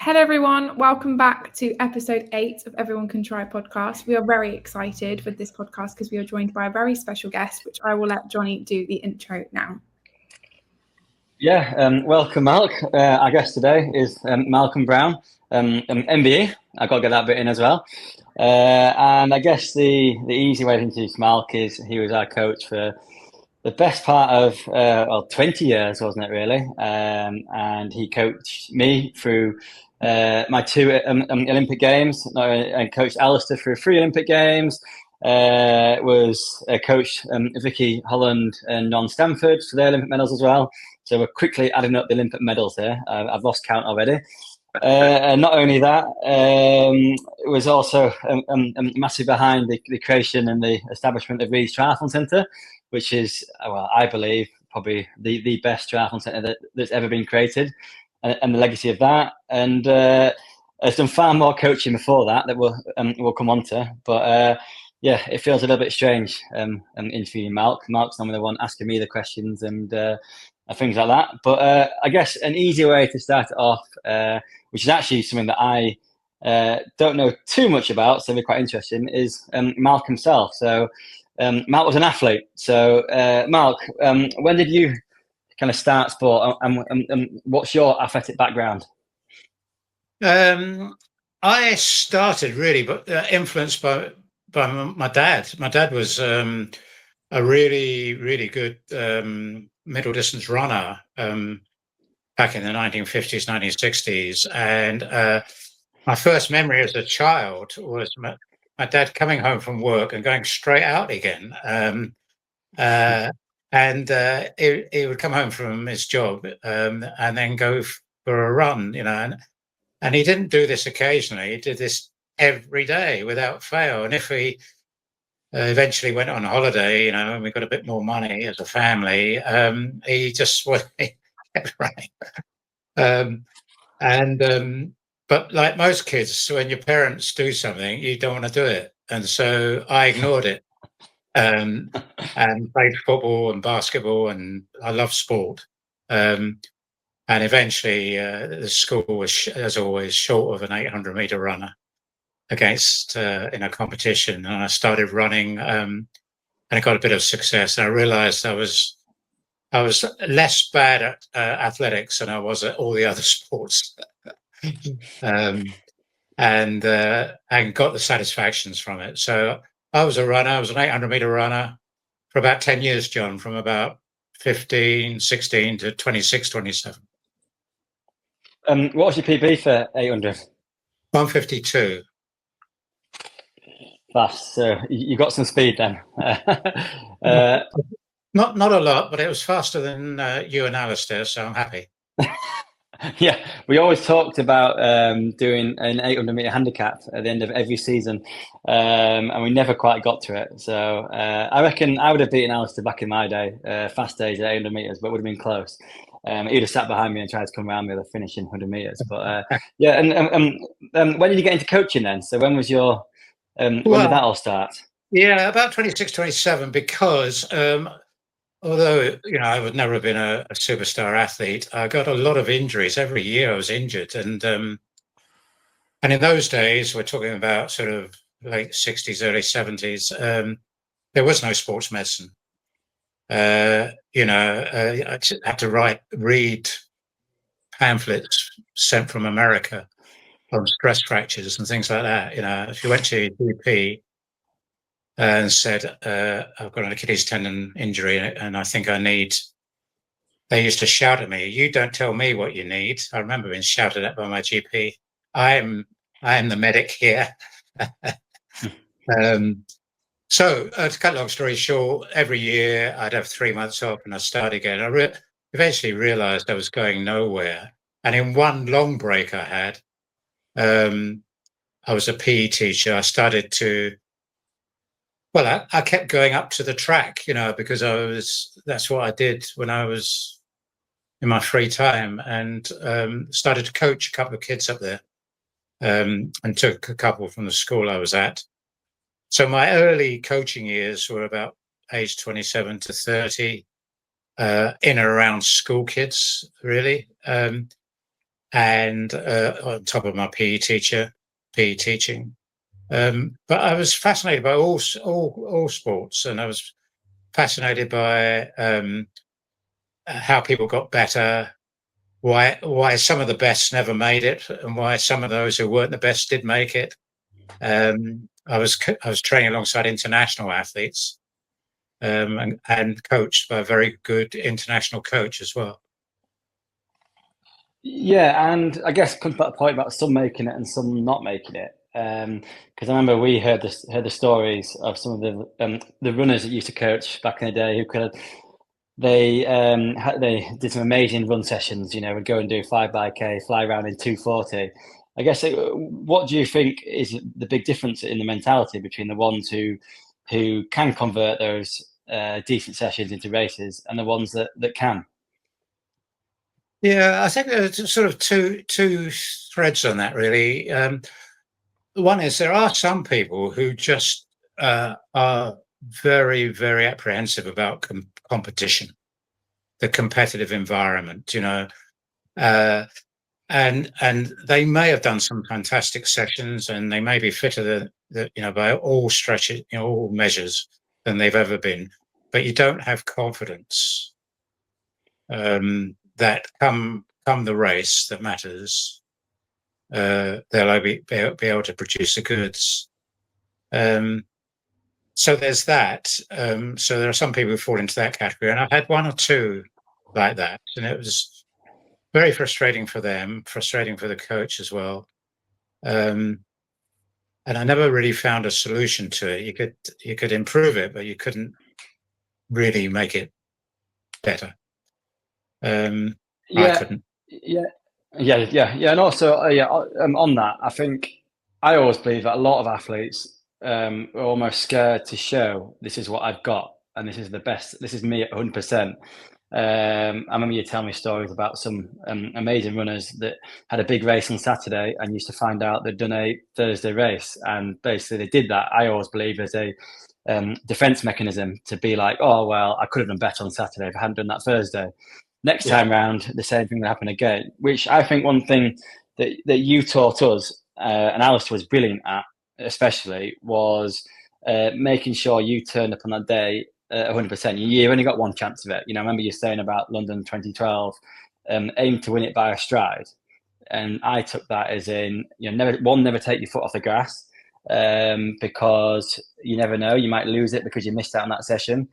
Hello everyone, welcome back to episode 8 of Everyone Can Try podcast. We are very excited with this podcast because we are joined by a very special guest, which I will let Jonny do the intro now. Welcome, Malc. Our guest today is Malcolm Brown MBE. I've got to get that bit in as well. And I guess the easy way to introduce Malc is he was our coach for the best part of 20 years, wasn't it, really? And he coached me through my 2 Olympic Games, and coached Alistair through 3 Olympic Games. Was coached Vicky Holland and Non Stamford for their Olympic medals as well. So we're quickly adding up the Olympic medals here. I've lost count already. And not only that, it was also massive behind the creation and the establishment of Reed's Triathlon Centre, which is, well, I believe, probably the best triathlon centre that's ever been created, and the legacy of that. And has done far more coaching before that we'll come on to. But it feels a little bit strange interviewing Malc. Malc's normally the one asking me the questions and things like that. But I guess an easy way to start it off, which is actually something that I don't know too much about, so it'll be quite interesting, is Malc himself. So Malc was an athlete. So Malc, when did you kind of start sport, and what's your athletic background? I started really, but influenced by my dad. My dad was a really, really good middle distance runner back in the 1950s, 1960s. And my first memory as a child was my dad coming home from work and going straight out again. He would come home from his job and then go for a run, and he didn't do this occasionally. He did this every day without fail. And if we eventually went on holiday, and we got a bit more money as a family, he just kept running. But like most kids, when your parents do something, you don't want to do it. And so I ignored it and played football and basketball, and I love sport. And eventually the school was, as always, short of an 800-meter runner against in a competition. And I started running and I got a bit of success. And I realized I was less bad at athletics than I was at all the other sports. And got the satisfactions from it. So I was a runner. I was an 800-meter runner for about 10 years, John, from about 15, 16 to 26, 27. What was your PB for 800? 152. Fast. So you got some speed then. Not a lot, but it was faster than you and Alistair, so I'm happy. Yeah, we always talked about doing an 800-meter handicap at the end of every season, and we never quite got to it. So I reckon I would have beaten Alistair back in my day, fast days at 800 meters, but would have been close. He'd have sat behind me and tried to come around me with a finishing 100 meters. But when did you get into coaching then? So when was your when did that all start? Yeah, about 26, 27, because although I would never have been a superstar athlete, I got a lot of injuries. Every year I was injured, and in those days, we're talking about sort of late 60s, early 70s. There was no sports medicine. I had to read pamphlets sent from America on stress fractures and things like that. If you went to your GP and said, I've got an Achilles tendon injury and I think they used to shout at me, "You don't tell me what you need." I remember being shouted at by my GP. I am the medic here. So to cut a long story short, every year I'd have 3 months off and I'd start again. I eventually realized I was going nowhere. And in one long break I had, I was a PE teacher. I started to, I kept going up to the track, because that's what I did when I was in my free time, and started to coach a couple of kids up there, and took a couple from the school I was at. So my early coaching years were about age 27 to 30, in and around school kids, really. and on top of my PE teaching. But I was fascinated by all sports, and I was fascinated by how people got better, why some of the best never made it, and why some of those who weren't the best did make it. I was training alongside international athletes, and coached by a very good international coach as well. Yeah, and I guess comes back to the point about some making it and some not making it. Because I remember we heard the stories of some of the runners that used to coach back in the day who they did some amazing run sessions. Would go and do 5 k, fly around in 2:40. I guess what do you think is the big difference in the mentality between the ones who can convert those decent sessions into races and the ones that can? Yeah, I think there's sort of two threads on that, really. One is there are some people who just are very, very apprehensive about competition, the competitive environment, and they may have done some fantastic sessions, and they may be fitter than by all stretches, all measures than they've ever been, but you don't have confidence that come the race that matters, they'll be able to produce the goods. So there's that. So there are some people who fall into that category, and I've had one or two like that, and it was very frustrating for them, frustrating for the coach as well. And I never really found a solution to it. You could improve it, but you couldn't really make it better. I couldn't. Yeah, and also on that, I think I always believe that a lot of athletes are almost scared to show this is what I've got and this is the best. This is me at 100%. I remember you telling me stories about some amazing runners that had a big race on Saturday and used to find out they'd done a Thursday race, and basically they did that. I always believe as a defense mechanism to be like, oh well, I could have done better on Saturday if I hadn't done that Thursday. Next time round, the same thing will happen again, which I think one thing that you taught us, and Alistair was brilliant at, especially, was making sure you turned up on that day 100%. You only got one chance of it. I remember you saying about London 2012, aim to win it by a stride. And I took that as in, never take your foot off the grass, because you never know, you might lose it because you missed out on that session.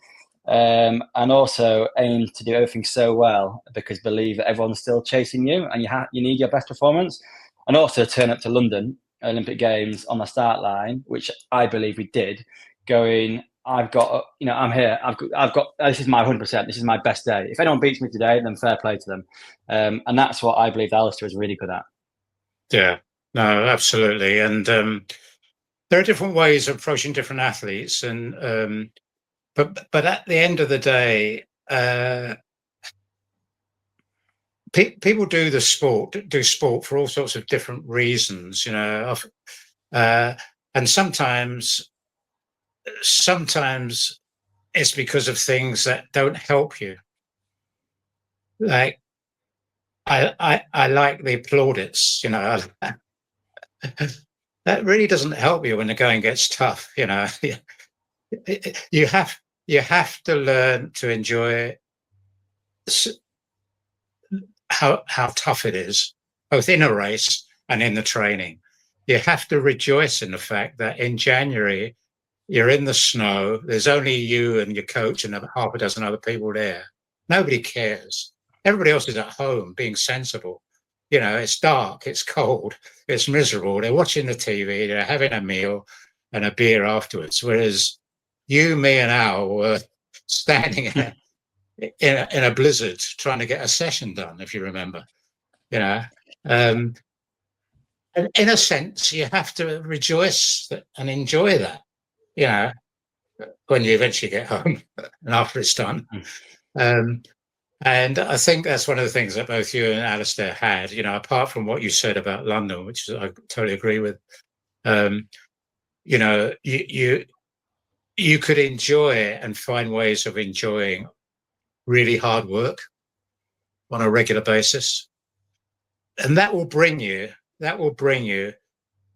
And also aim to do everything so well because believe that everyone's still chasing you and you need your best performance. And also turn up to London Olympic Games on the start line, which I believe we did, going, I've got, I'm here. I've got, this is my 100%. This is my best day. If anyone beats me today, then fair play to them. And that's what I believe Alistair is really good at. Yeah, no, absolutely. And there are different ways of approaching different athletes, and but at the end of the day, people do sport for all sorts of different reasons, and sometimes it's because of things that don't help you. Like I like the plaudits, that really doesn't help you when the going gets tough. You have to learn to enjoy how tough it is, both in a race and in the training. You have to rejoice in the fact that in January you're in the snow. There's only you and your coach and half a dozen other people there. Nobody cares. Everybody else is at home being sensible. It's dark, it's cold, it's miserable. They're watching the TV, they're having a meal and a beer afterwards. Whereas you, me, and Al were standing in a blizzard trying to get a session done, if you remember. And in a sense, you have to rejoice and enjoy that, when you eventually get home and after it's done. And I think that's one of the things that both you and Alistair had, apart from what you said about London, which I totally agree with. You could enjoy and find ways of enjoying really hard work on a regular basis. and that will bring you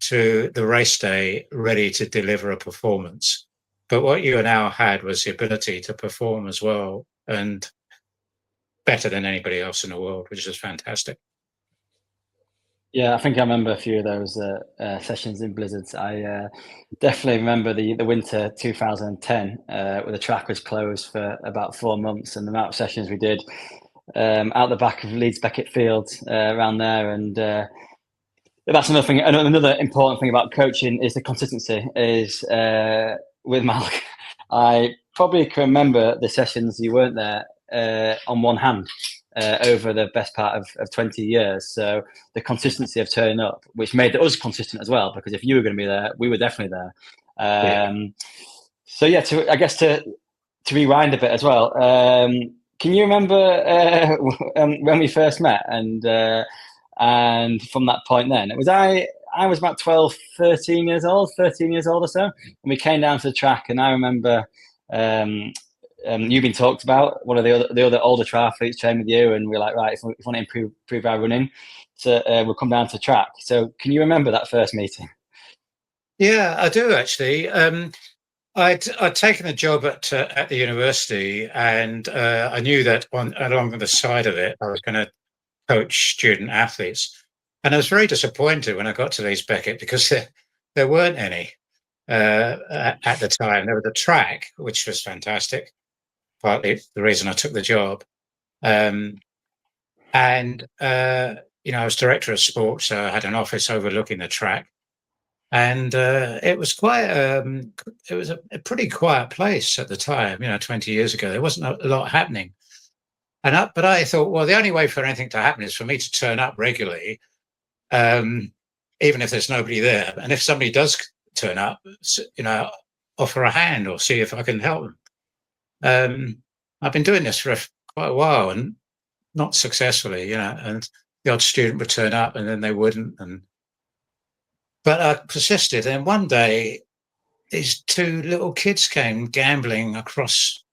to the race day ready to deliver a performance. But what you and Al had was the ability to perform as well, and better than anybody else in the world, which is fantastic. Yeah, I think I remember a few of those sessions in blizzards. I definitely remember the winter 2010, where the track was closed for about 4 months, and the amount of sessions we did out the back of Leeds Beckett Field around there. And that's another thing. Another important thing about coaching is the consistency. Is with Malcolm, I probably can remember the sessions you weren't there on one hand. Over the best part of 20 years. So the consistency of turning up, which made us consistent as well, because if you were going to be there, we were definitely there. So yeah, to rewind a bit as well, can you remember when we first met? And from that point then, I was about 13 years old or so, and we came down to the track, and I remember you've been talked about, one of the other older triathletes trained with you, and we're like, right, if we want to improve our running, so we'll come down to track. So can you remember that first meeting? Yeah, I do actually. I'd taken a job at the university, and I knew that along the side of it, I was going to coach student athletes. And I was very disappointed when I got to Leeds Beckett, because there weren't any at the time. There was a track, which was fantastic, partly the reason I took the job. And I was director of sports, so I had an office overlooking the track. And it was a pretty quiet place at the time, 20 years ago. There wasn't a lot happening. But I thought, well, the only way for anything to happen is for me to turn up regularly, even if there's nobody there. And if somebody does turn up, offer a hand or see if I can help them. I've been doing this for quite a while, and not successfully, and the odd student would turn up and then they wouldn't. But I persisted. And one day, these two little kids came gambling across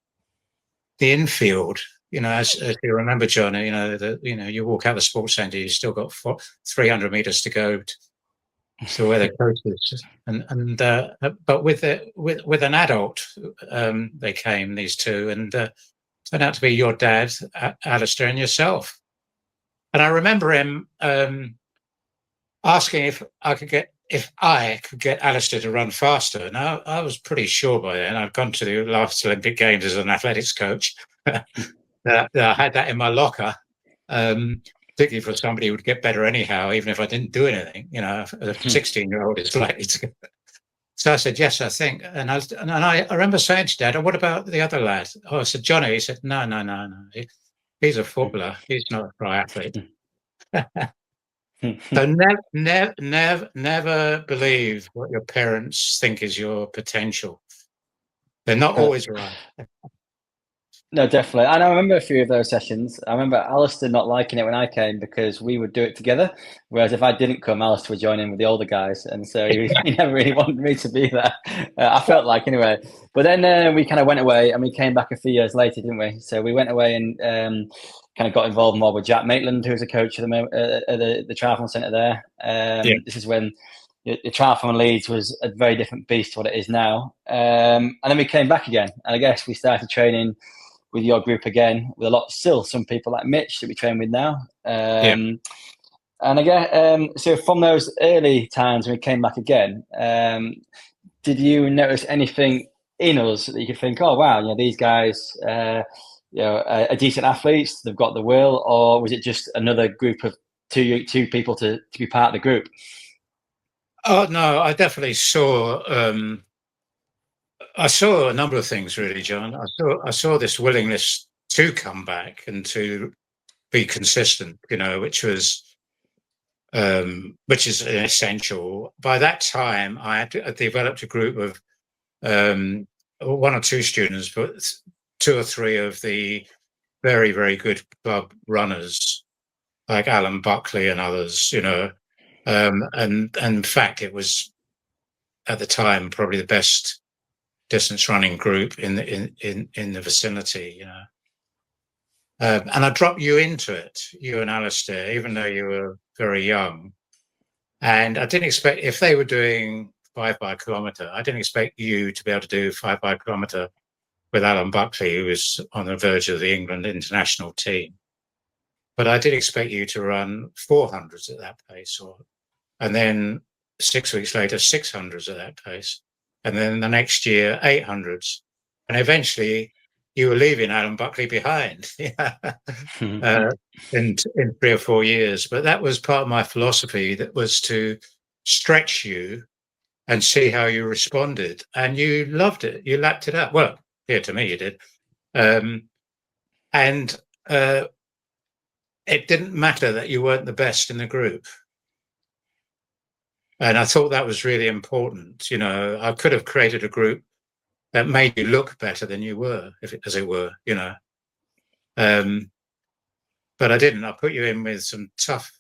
the infield. As you remember, John, you walk out the sports centre, you've still got 300 metres to go to where the coach is. But with an adult, they came, these two, and turned out to be your dad, Alistair, and yourself. And I remember him asking if I could get Alistair to run faster. Now, I was pretty sure by then, I'd gone to the last Olympic Games as an athletics coach, that I had that in my locker, particularly for somebody who would get better anyhow, even if I didn't do anything. A 16-year-old is likely to. So I said, yes, I think. And I remember saying to Dad, oh, what about the other lad? Oh, I said, Johnny. He said, no. He's a footballer. He's not a triathlete. So never believe what your parents think is your potential. They're not always right. No, definitely. And I remember a few of those sessions. I remember Alistair not liking it when I came, because we would do it together. Whereas if I didn't come, Alistair would join in with the older guys. And so he never really wanted me to be there. I felt like, anyway. But then we kind of went away, and we came back a few years later, didn't we? So we went away and kind of got involved more with Jack Maitland, who's a coach at the triathlon centre there. This is when the triathlon Leeds was a very different beast to what it is now. And then we came back again. And I guess we started training with your group again, with some people like Mitch that we train with now. And again, so from those early times when we came back again, did you notice anything in us that you could think, oh wow, these guys are decent athletes, they've got the will? Or was it just another group of two people to be part of the group? Oh no, I definitely saw I saw a number of things, really, John. I saw this willingness to come back and to be consistent, which is essential. By that time, I developed a group of one or two students, but two or three of the very, very good club runners, like Alan Buckley and others, and in fact, it was at the time probably the best distance running group in the vicinity, and I dropped you into it, you and Alistair, even though you were very young. And I didn't expect, if they were doing 5 by kilometre, I didn't expect you to be able to do 5 by kilometre with Alan Buckley, who was on the verge of the England international team. But I did expect you to run 400s at that pace, and then 6 weeks later, 600s at that pace. And then the next year, 800s. And eventually you were leaving Alan Buckley behind in 3 or 4 years. But that was part of my philosophy, that was to stretch you and see how you responded. And you loved it. You lapped it up. Well, here to me, you did. It didn't matter that you weren't the best in the group. And I thought that was really important. You know, I could have created a group that made you look better than you were, as it were, you know. But I didn't. I put you in with some tough.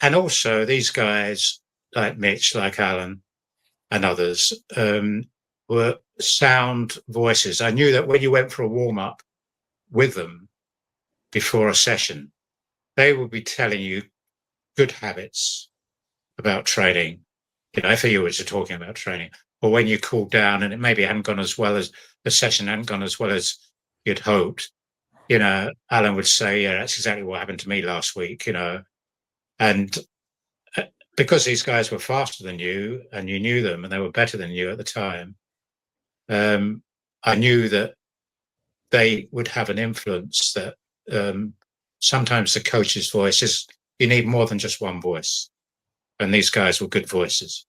And also these guys like Mitch, like Alan and others, were sound voices. I knew that when you went for a warm-up with them before a session, they would be telling you good habits about training, you know, if you were talking about training, or when you cooled down and it maybe hadn't gone as well as the session hadn't gone as well as you'd hoped, you know, Alan would say, yeah, that's exactly what happened to me last week, you know. And because these guys were faster than you and you knew them and they were better than you at the time, I knew that they would have an influence, that sometimes the coach's voice is, you need more than just one voice. And these guys were good voices.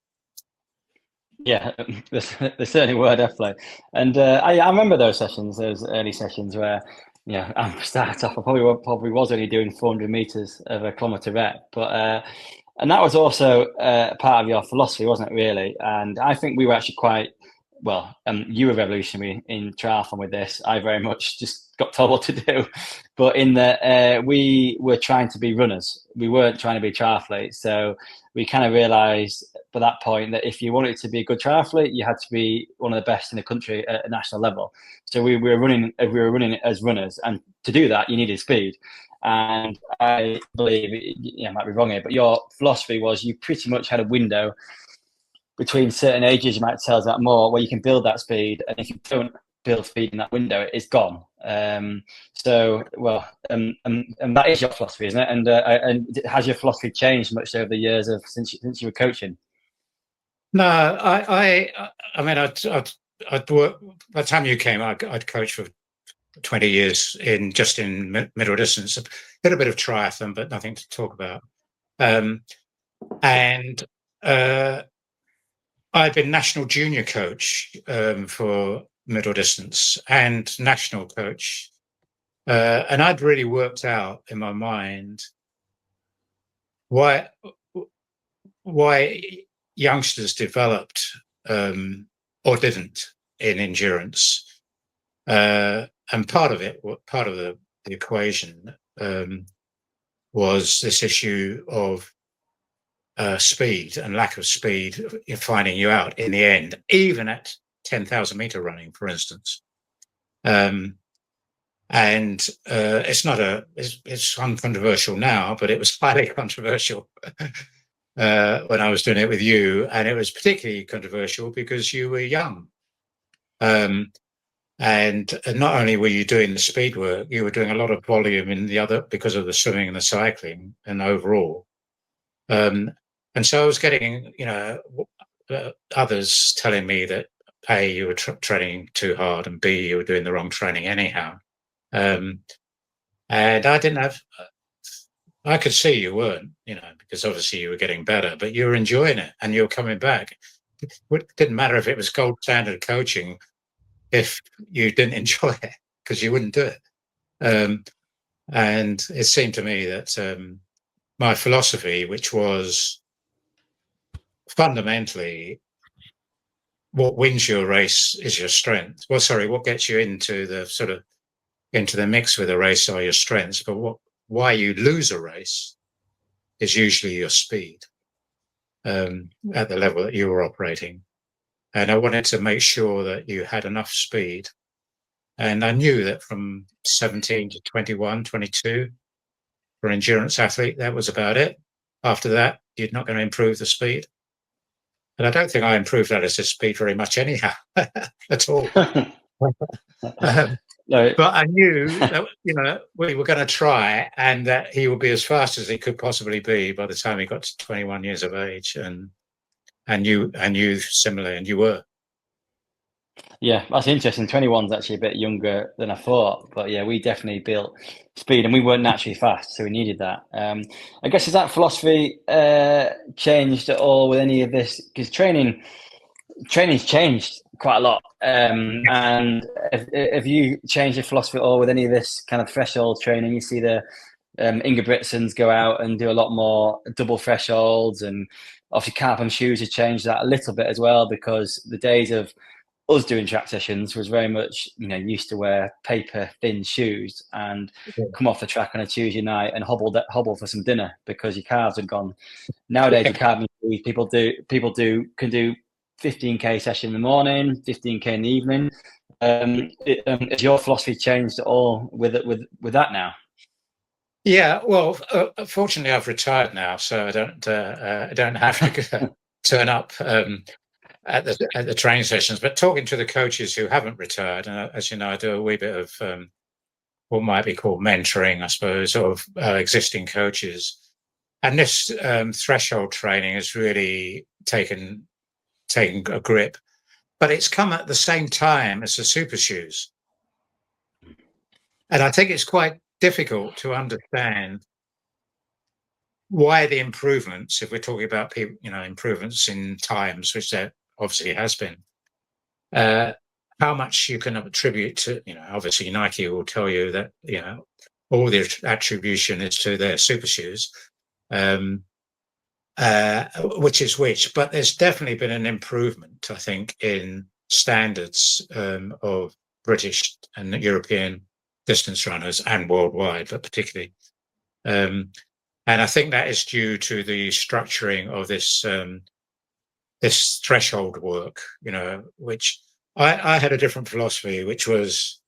Yeah, they certainly were, definitely. And I remember those sessions, those early sessions where, you know, I started off, I probably was only doing 400 meters of a kilometer rep, but and that was also part of your philosophy, wasn't it, really? And I think we were actually quite, well, you were revolutionary in triathlon with this. I very much just got told what to do. But in the we were trying to be runners. We weren't trying to be triathletes. So we kind of realised by that point that if you wanted to be a good triathlete, you had to be one of the best in the country at a national level. So we were running as runners, and to do that, you needed speed. And I believe, I might be wrong here, but your philosophy was you pretty much had a window between certain ages, you might tell us that more, where you can build that speed, and if you don't build speed in that window, it's gone. And that is your philosophy, isn't it? And has your philosophy changed much over the years of since you were coaching? No, I mean, I'd worked, by the time you came, I'd coached for 20 years in middle distance, a little bit of triathlon, but nothing to talk about. I'd been national junior coach for middle distance and national coach. And I'd really worked out in my mind why youngsters developed or didn't in endurance. And part of the equation was this issue of speed and lack of speed in finding you out in the end, even at 10,000 meter running, for instance. It's uncontroversial now, but it was highly controversial when I was doing it with you, and it was particularly controversial because you were young. And not only were you doing the speed work, you were doing a lot of volume in the other, because of the swimming and the cycling and overall. And so I was getting, others telling me that A, you were training too hard, and B, you were doing the wrong training anyhow. And I could see you weren't, because obviously you were getting better, but you were enjoying it and you were coming back. It didn't matter if it was gold standard coaching if you didn't enjoy it, because you wouldn't do it. And it seemed to me that my philosophy, which was fundamentally what wins your race is your strength. Well, sorry, what gets you into the mix with a race are your strengths, but why you lose a race is usually your speed at the level that you were operating. And I wanted to make sure that you had enough speed. And I knew that from 17 to 21, 22, for an endurance athlete, that was about it. after that, you're not going to improve the speed. And I don't think I improved Alistair's speed very much anyhow, at all. No. But I knew that, we were going to try, and that he would be as fast as he could possibly be by the time he got to 21 years of age. And you similarly, and you were. Yeah, that's interesting. 21's actually a bit younger than I thought, but yeah, we definitely built speed, and we weren't naturally fast, so we needed that. I guess, has that philosophy changed at all with any of this? Because training's changed quite a lot. And have you changed your philosophy at all with any of this kind of threshold training? You see the Inga Britsons go out and do a lot more double thresholds, and obviously carbon shoes have changed that a little bit as well, because the days of us doing track sessions was very much, used to wear paper thin shoes and come off the track on a Tuesday night and hobble for some dinner because your calves had gone. Nowadays, with carbon shoes, people can do 15k session in the morning, 15k in the evening. Has your philosophy changed at all with that now? Yeah, well, fortunately, I've retired now, so I don't have to turn up at the training sessions. But talking to the coaches who haven't retired, and as you know, I do a wee bit of what might be called mentoring, I suppose, of existing coaches. And this threshold training has really taken a grip, but it's come at the same time as the super shoes. And I think it's quite difficult to understand why the improvements, if we're talking about people, improvements in times, which there obviously has been, how much you can attribute to, obviously Nike will tell you that, all the attribution is to their super shoes, which is which, but there's definitely been an improvement, I think, in standards of British and European distance runners, and worldwide, but particularly. And I think that is due to the structuring of this this threshold work, which I had a different philosophy, which was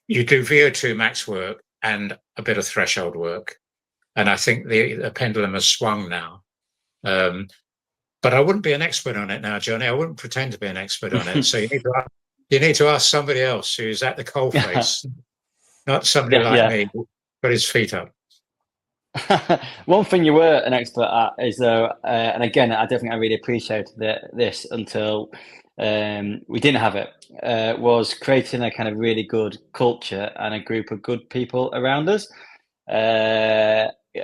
you do VO2 max work and a bit of threshold work. And I think the pendulum has swung now. But I wouldn't be an expert on it now, Jonny. I wouldn't pretend to be an expert on it. So you need to ask somebody else who's at the coalface, not somebody like me who put his feet up. One thing you were an expert at is, though, and again, I really appreciated this until we didn't have it, was creating a kind of really good culture and a group of good people around us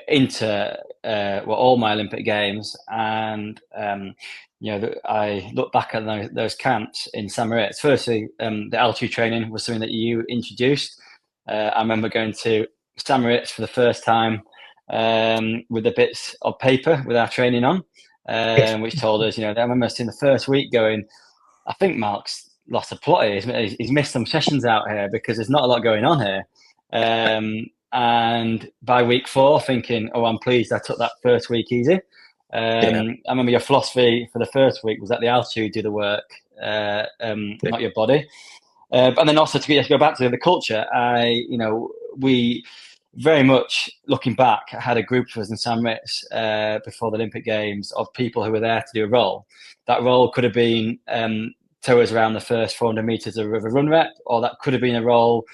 into all my Olympic Games. And I look back at those camps in St. Moritz. Firstly, the altitude training was something that you introduced. I remember going to St. Moritz for the first time with the bits of paper with our training on, which told us, I remember seeing the first week going, I think Mark's lost a plot here. He's missed some sessions out here because there's not a lot going on here. And by week 4, thinking, oh, I'm pleased I took that first week easy. I remember your philosophy for the first week was that the altitude do the work, not your body. And then also to go back to the culture, we very much, looking back, had a group of us in St. Moritz before the Olympic Games of people who were there to do a role. That role could have been tow us around the first 400 meters of a run rep, or that could have been a role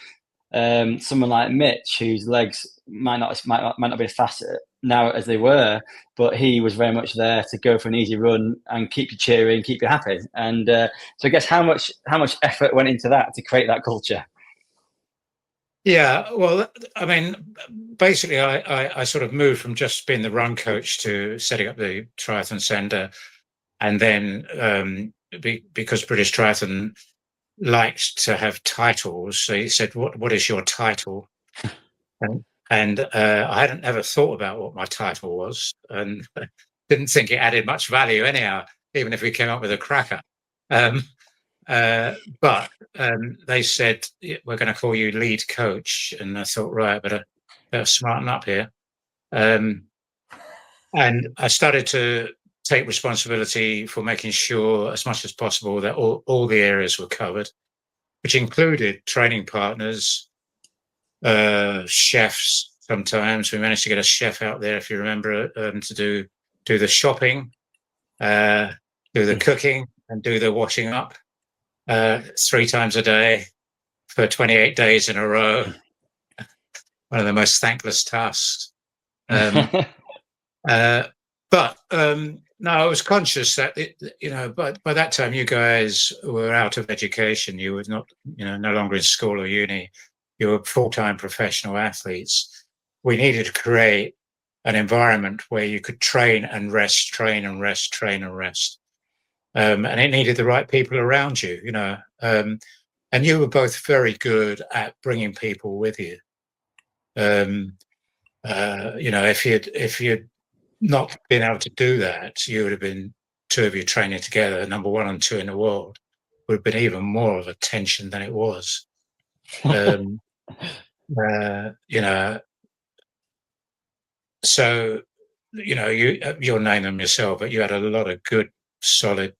someone like Mitch, whose legs might not be as fast now as they were, but he was very much there to go for an easy run and keep you cheering, keep you happy. And so I guess how much effort went into that to create that culture? Yeah, well, I mean, basically, I sort of moved from just being the run coach to setting up the triathlon centre, and then because British Triathlon liked to have titles, so he said, "What is your title?" and I hadn't ever thought about what my title was, and didn't think it added much value anyhow, even if we came up with a cracker. But they said, we're going to call you lead coach. And I thought, right, better smarten up here. And I started to take responsibility for making sure as much as possible that all the areas were covered, which included training partners, chefs, Sometimes we managed to get a chef out there, if you remember, to do the shopping, do the cooking, and do the washing up 3 times a day for 28 days in a row. One of the most thankless tasks. But no, I was conscious that by that time you guys were out of education. You were not, no longer in school or uni. You were full-time professional athletes. We needed to create an environment where you could train and rest, train and rest, train and rest, and it needed the right people around you. And you were both very good at bringing people with you. If you'd not been able to do that, you would have been 2 of you training together, number 1 and 2 in the world, would have been even more of a tension than it was. So, you'll name them yourself, but you had a lot of good, solid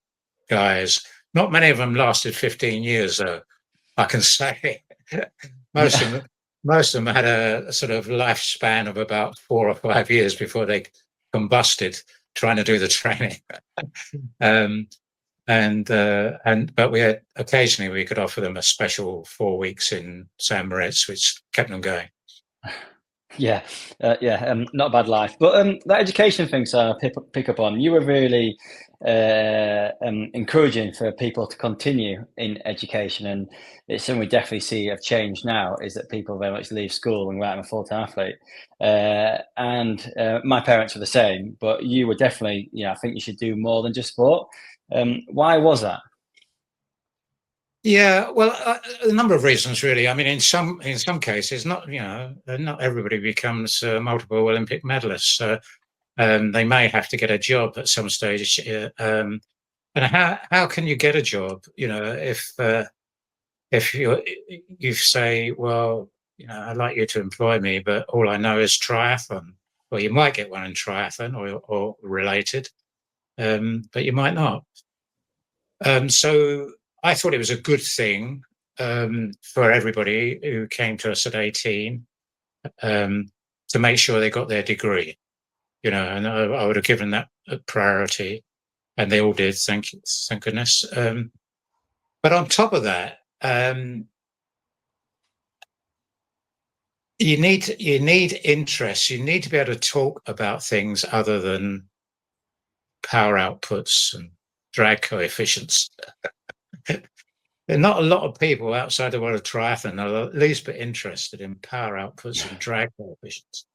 guys. Not many of them lasted 15 years, though, I can say. Most of them had a sort of lifespan of about 4 or 5 years before they combusted trying to do the training. But we had occasionally we could offer them a special 4 weeks in San Moritz, which kept them going. Not a bad life. But that education thing, so I pick up on. You were really encouraging for people to continue in education, and it's something we definitely see have changed now. Is that people very much leave school and go out and a full-time athlete. And my parents were the same, but you were definitely, I think you should do more than just sport. Why was that? Yeah, well, a number of reasons, really. I mean, in some cases, not everybody becomes multiple Olympic medalists. They may have to get a job at some stage. And how can you get a job? If you say, well, I'd like you to employ me, but all I know is triathlon. Well, you might get one in triathlon or related, but you might not. So I thought it was a good thing for everybody who came to us at 18 to make sure they got their degree, and I would have given that a priority, and they all did, thank goodness. But on top of that, you need interest. You need to be able to talk about things other than power outputs and drag coefficients. There are not a lot of people outside the world of triathlon that are at least bit interested in power outputs and drag coefficients.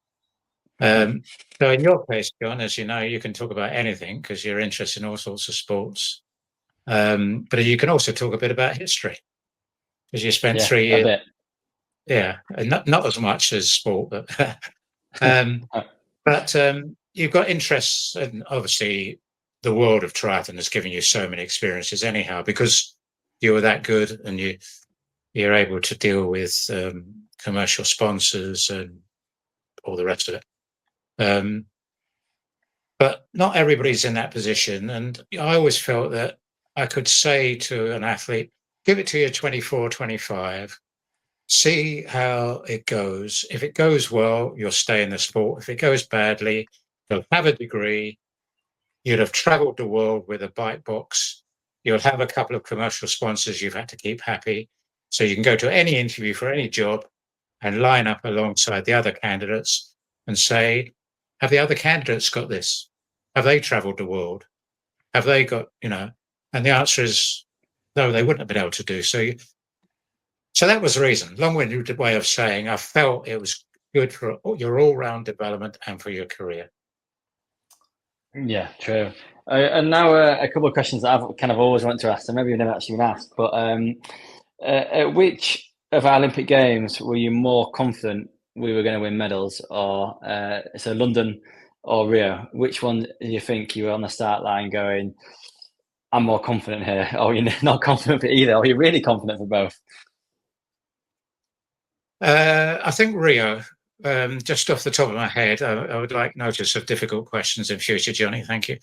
So in your case, John, as you know, you can talk about anything because you're interested in all sorts of sports. But you can also talk a bit about history because you spent 3 years. A bit. Yeah, and not as much as sport, but you've got interests, and obviously the world of triathlon has given you so many experiences anyhow because you were that good and you're able to deal with commercial sponsors and all the rest of it. But not everybody's in that position. And I always felt that I could say to an athlete, give it to you 24, 25, see how it goes. If it goes well, you'll stay in the sport. If it goes badly, you'll have a degree. You'll have traveled the world with a bike box. You'll have a couple of commercial sponsors you've had to keep happy. So you can go to any interview for any job and line up alongside the other candidates and say, have the other candidates got this? Have they traveled the world? Have they got, and the answer is no, they wouldn't have been able to do so. So that was the reason. Long-winded way of saying I felt it was good for your all-round development and for your career. Yeah, true. And now a couple of questions that I've kind of always wanted to ask, and maybe you've never actually been asked, but at which of our Olympic Games were you more confident we were going to win medals, or so London or Rio? Which one do you think you were on the start line going, I'm more confident here, or you're not confident for either, or you're really confident for both? I think Rio. Just off the top of my head, I would like notice of difficult questions in future, Jonny. Thank you.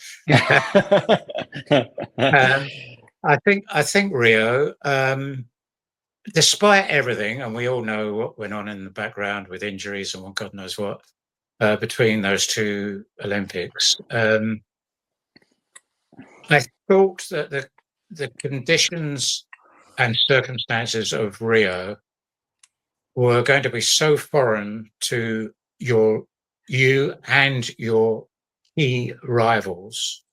I think Rio. despite everything, and we all know what went on in the background with injuries and what God knows what between those two Olympics, I thought that the conditions and circumstances of Rio were going to be so foreign to you and your key rivals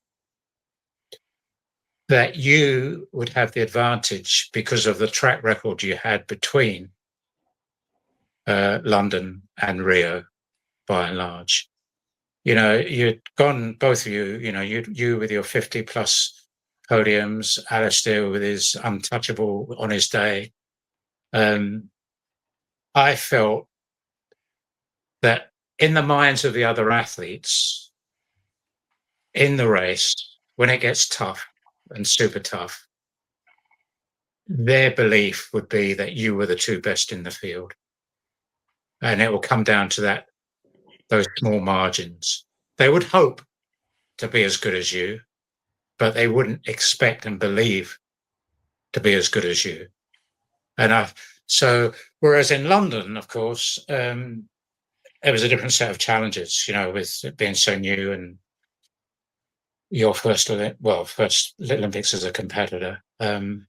that you would have the advantage because of the track record you had between London and Rio, by and large. You know, you'd gone, both of you, you know, you with your 50 plus podiums, Alistair with his untouchable on his day. I felt that in the minds of the other athletes in the race, when it gets tough and super tough, their belief would be that you were the two best in the field. And it will come down to those small margins. They would hope to be as good as you, but they wouldn't expect and believe to be as good as you. And so, whereas in London, of course, it was a different set of challenges, you know, with it being so new and your first Olympics as a competitor, and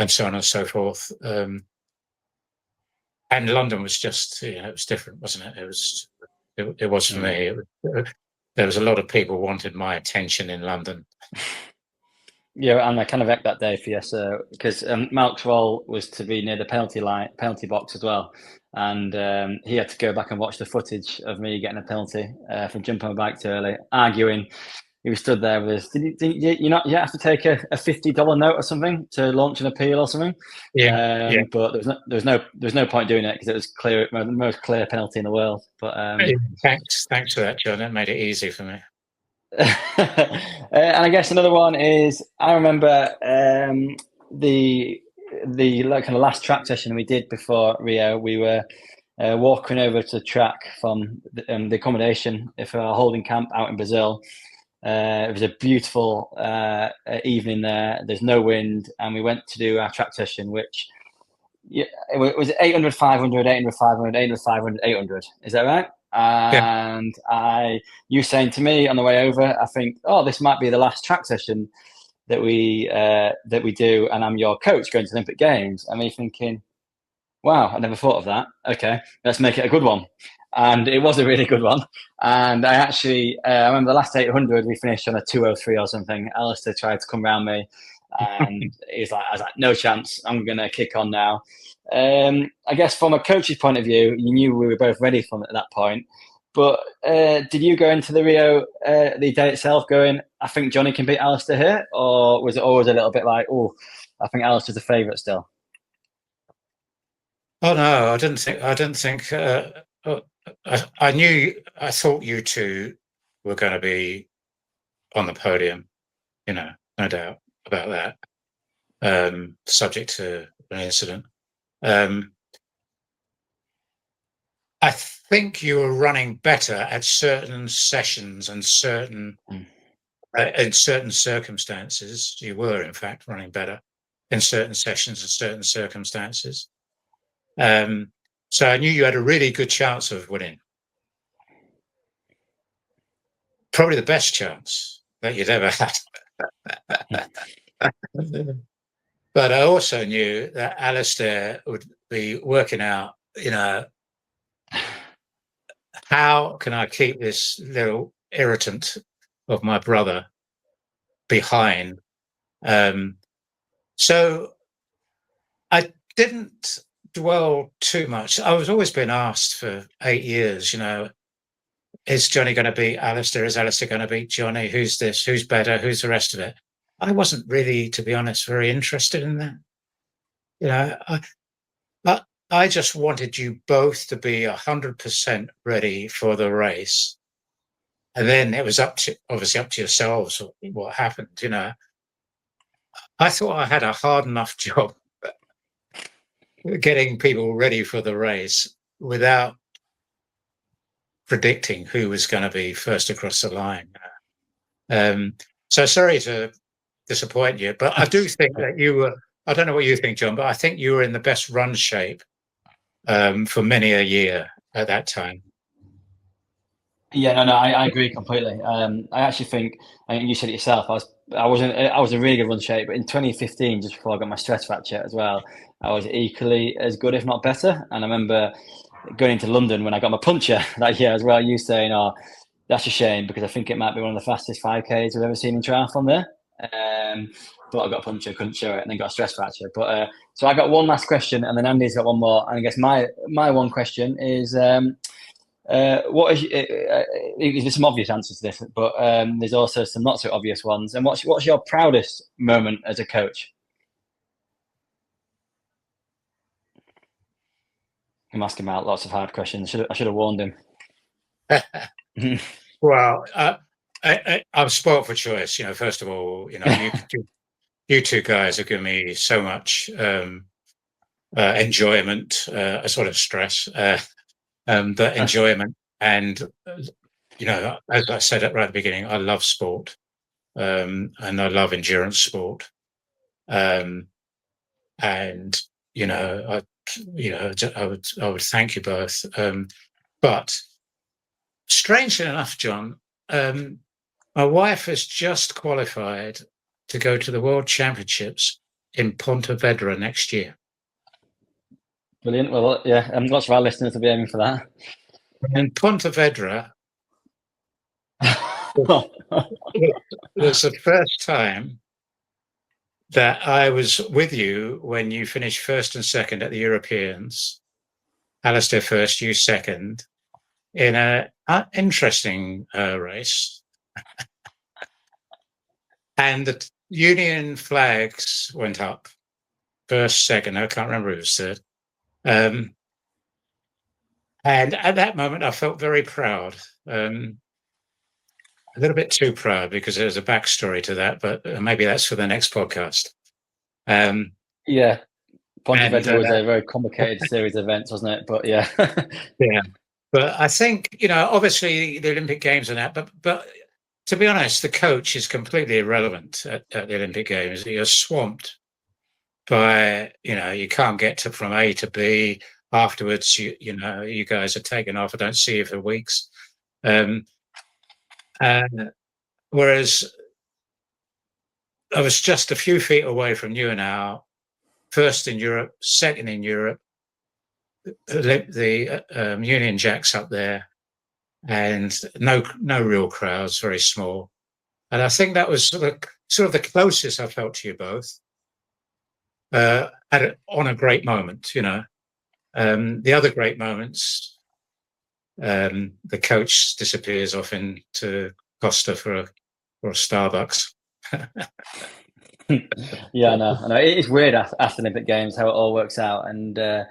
so on and so forth. And London was just, you know, it was different, wasn't it? It was for me. There was a lot of people wanted my attention in London. Yeah, and I kind of echoed that day for you, so because Malc's role was to be near the penalty box as well, and he had to go back and watch the footage of me getting a penalty for jumping on my bike too early, arguing. He was stood there with his. You have to take a $50 note or something to launch an appeal or something? Yeah. But there was no point doing it because it was clear, the most clear penalty in the world. But thanks for that, John. That made it easy for me. And I guess another one is I remember the kind of last track session we did before Rio. We were walking over to the track from the accommodation for our holding camp out in Brazil. It was a beautiful evening there. There's no wind, and we went to do our track session, which it was 800, 500, 800, 500, 800, 500, 800. Is that right? And you saying to me on the way over, I think, this might be the last track session that we do, and I'm your coach going to Olympic Games. And me thinking, wow, I never thought of that. Okay, let's make it a good one. And it was a really good one. And I actually, I remember the last 800, we finished on a 2:03 or something. Alistair tried to come around me, and I was like, no chance. I'm going to kick on now. I guess from a coach's point of view, you knew we were both ready from at that point. But did you go into the Rio, the day itself, going, I think Jonny can beat Alistair here? Or was it always a little bit like, I think Alistair's a favourite still? Oh no, I didn't think. I thought you two were going to be on the podium. You know, no doubt about that. Subject to an incident. I think you were running better at certain sessions and in certain circumstances. You were, in fact, running better in certain sessions and certain circumstances. So I knew you had a really good chance of winning. Probably the best chance that you'd ever had. But I also knew that Alistair would be working out, you know, how can I keep this little irritant of my brother behind? So I didn't dwell too much. I was always being asked for 8 years, you know, is Jonny going to beat Alistair? Is Alistair going to beat Jonny? Who's this? Who's better? Who's the rest of it? I wasn't really, to be honest, very interested in that. You know, I just wanted you both to be 100% ready for the race. And then it was obviously up to yourselves what happened, you know. I thought I had a hard enough job getting people ready for the race without predicting who was going to be first across the line. So sorry to disappoint you, but I do think that I don't know what you think, John, but I think you were in the best run shape for many a year at that time. Yeah, no, I agree completely. I actually think, I think you said it yourself. I was in really good run shape, but in 2015, just before I got my stress fracture as well, I was equally as good, if not better. And I remember going into London when I got my puncture that year as well. You saying, "Oh, that's a shame," because I think it might be one of the fastest 5Ks I've ever seen in triathlon there. But I got a puncture, couldn't show it, and then got a stress fracture. But so I got one last question, and then Andy's got one more. And I guess my one question is. What is there's some obvious answers to this, but there's also some not so obvious ones. And what's your proudest moment as a coach? I'm asking out lots of hard questions. I should have warned him. Well, I'm spoiled for choice. First of all, you two guys have given me so much enjoyment, a sort of stress. But enjoyment. And, as I said right at the beginning, I love sport, and I love endurance sport. And, I would thank you both. But strangely enough, John, my wife has just qualified to go to the World Championships in Pontevedra next year. Brilliant. Well, yeah, lots of our listeners will be aiming for that. And Pontevedra was the first time that I was with you when you finished first and second at the Europeans. Alistair first, you second, in an interesting race. And the Union flags went up. First, second, I can't remember who was third. And at that moment, I felt very proud. A little bit too proud because there's a backstory to that, but maybe that's for the next podcast. Yeah, Pontevedra was a very complicated series of events, wasn't it? But yeah, yeah. But I think obviously the Olympic Games and that, but to be honest, the coach is completely irrelevant at the Olympic Games. You're swamped by you can't get from A to B. Afterwards, you guys are taken off. I don't see you for weeks. Whereas I was just a few feet away from you now, first in Europe, second in Europe, the Union Jacks up there, and no real crowds, very small. And I think that was sort of the closest I felt to you both on a great moment, The other great moments, the coach disappears off into Costa for a Starbucks. Yeah, I know. It's weird after Olympic Games how it all works out, and the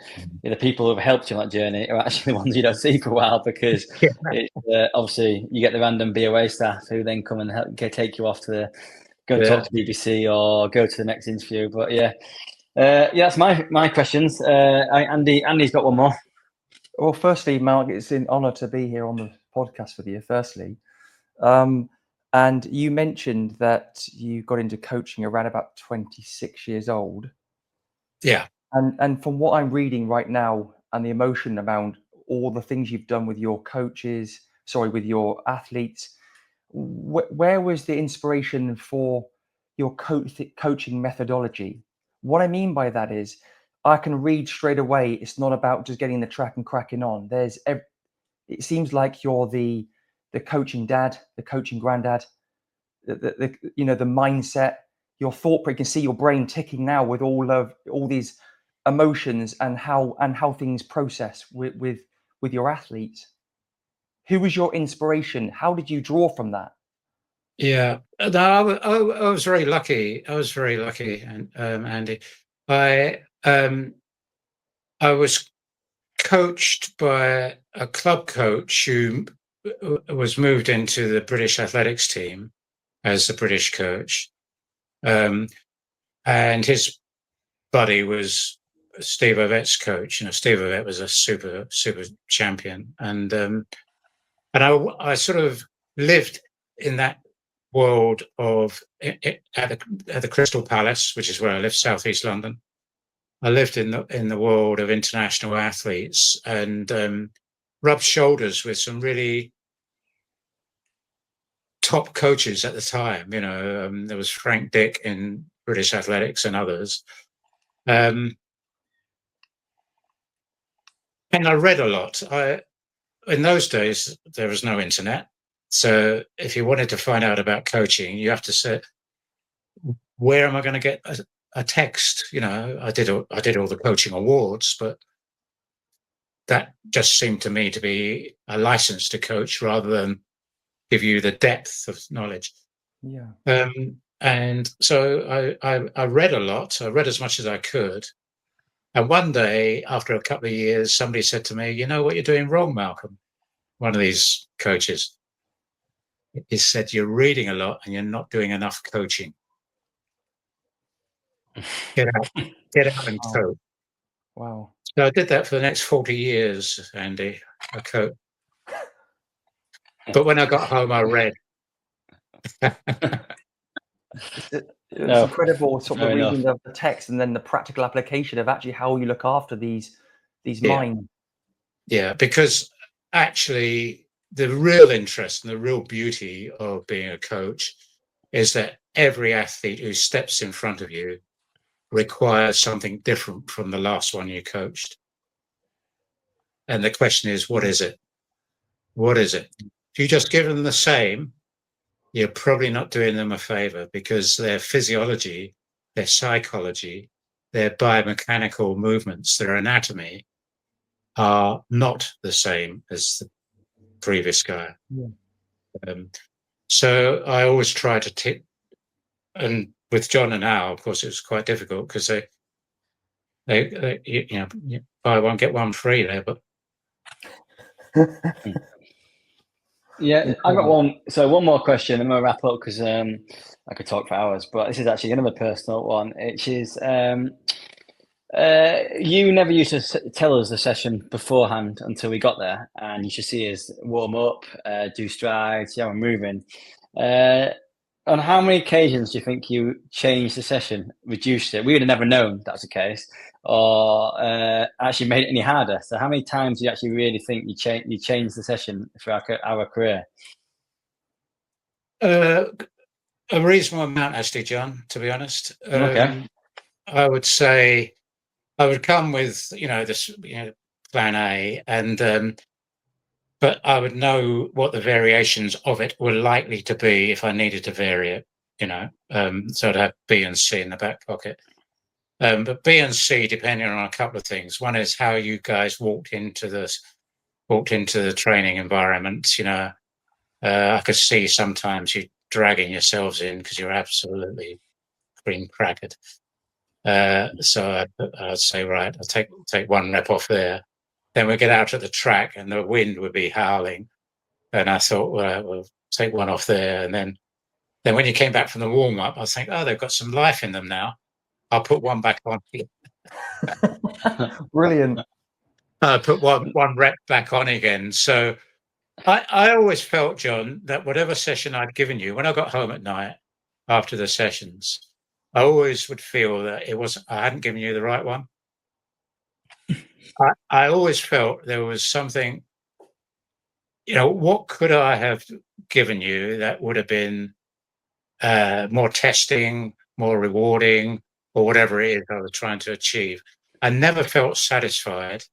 people who have helped you on that journey are actually the ones you don't see for a while because it's, obviously you get the random BOA staff who then come and take you off to go and talk to BBC or go to the next interview. But that's my questions. Andy's got one more. Well, firstly, Malc, it's an honour to be here on the podcast with you. Firstly, and you mentioned that you got into coaching around about 26 years old. Yeah. And from what I'm reading right now, and the emotion around all the things you've done with your with your athletes, where was the inspiration for your coaching methodology? What I mean by that is, I can read straight away. It's not about just getting the track and cracking on. It seems like you're the coaching dad, the coaching granddad, the mindset, your thought. You can see your brain ticking now with all these emotions and how things process with your athletes. Who was your inspiration? How did you draw from that? Yeah, no, I was very lucky. Andy. I was coached by a club coach who was moved into the British athletics team as the British coach, and his buddy was Steve Ovet's coach. Steve Ovet was a super champion, and I sort of lived in that world of at the Crystal Palace, which is where I live, southeast London. I lived in the world of international athletes and rubbed shoulders with some really top coaches at the time. There was Frank Dick in British athletics and others. And I read a lot. In those days, there was no internet. So if you wanted to find out about coaching, you have to say, where am I going to get a text? I did all the coaching awards, but that just seemed to me to be a license to coach rather than give you the depth of knowledge. Yeah. And so I read a lot. I read as much as I could. And one day, after a couple of years, somebody said to me, "You know what you're doing wrong, Malcolm?" One of these coaches. He said, "You're reading a lot and you're not doing enough coaching. Get out and coach." Wow. So I did that for the next 40 years, Andy. I coached. But when I got home, I read. It's incredible, sort of the reading of the text and then the practical application of actually how you look after these minds. Yeah, because actually the real interest and the real beauty of being a coach is that every athlete who steps in front of you requires something different from the last one you coached. And the question is, what is it? What is it? If you just give them the same, you're probably not doing them a favor, because their physiology, their psychology, their biomechanical movements, their anatomy are not the same as the previous guy. Yeah. So I always try to tip, and with John and Al, of course, it was quite difficult because they buy one get one free there, but yeah, I got one. So one more question, and we'll wrap up because I could talk for hours. But this is actually another personal one, which is you never used to tell us the session beforehand until we got there, and you should see us warm up, do strides, see how we're moving. On how many occasions do you think you changed the session, reduced it? We would have never known that was the case, or actually made it any harder. So how many times do you actually really think you changed the session for our career? A reasonable amount, actually, John, to be honest. Okay. I would say I would come with, this plan A, and but I would know what the variations of it were likely to be if I needed to vary it, so I'd have B and C in the back pocket. But B and C, depending on a couple of things. One is how you guys walked into the training environment. I could see sometimes you dragging yourselves in because you're absolutely cream crackered. So I'd say, right, I'll take one rep off there. Then we get out at the track and the wind would be howling. And I thought, well, we'll take one off there. And then when you came back from the warm up, I was thinking, oh, they've got some life in them now. I'll put one back on. Brilliant. Put one rep back on again. So I always felt, John, that whatever session I'd given you, when I got home at night after the sessions, I always would feel that I hadn't given you the right one. I always felt there was something, what could I have given you that would have been more testing, more rewarding, or whatever it is I was trying to achieve. I never felt satisfied.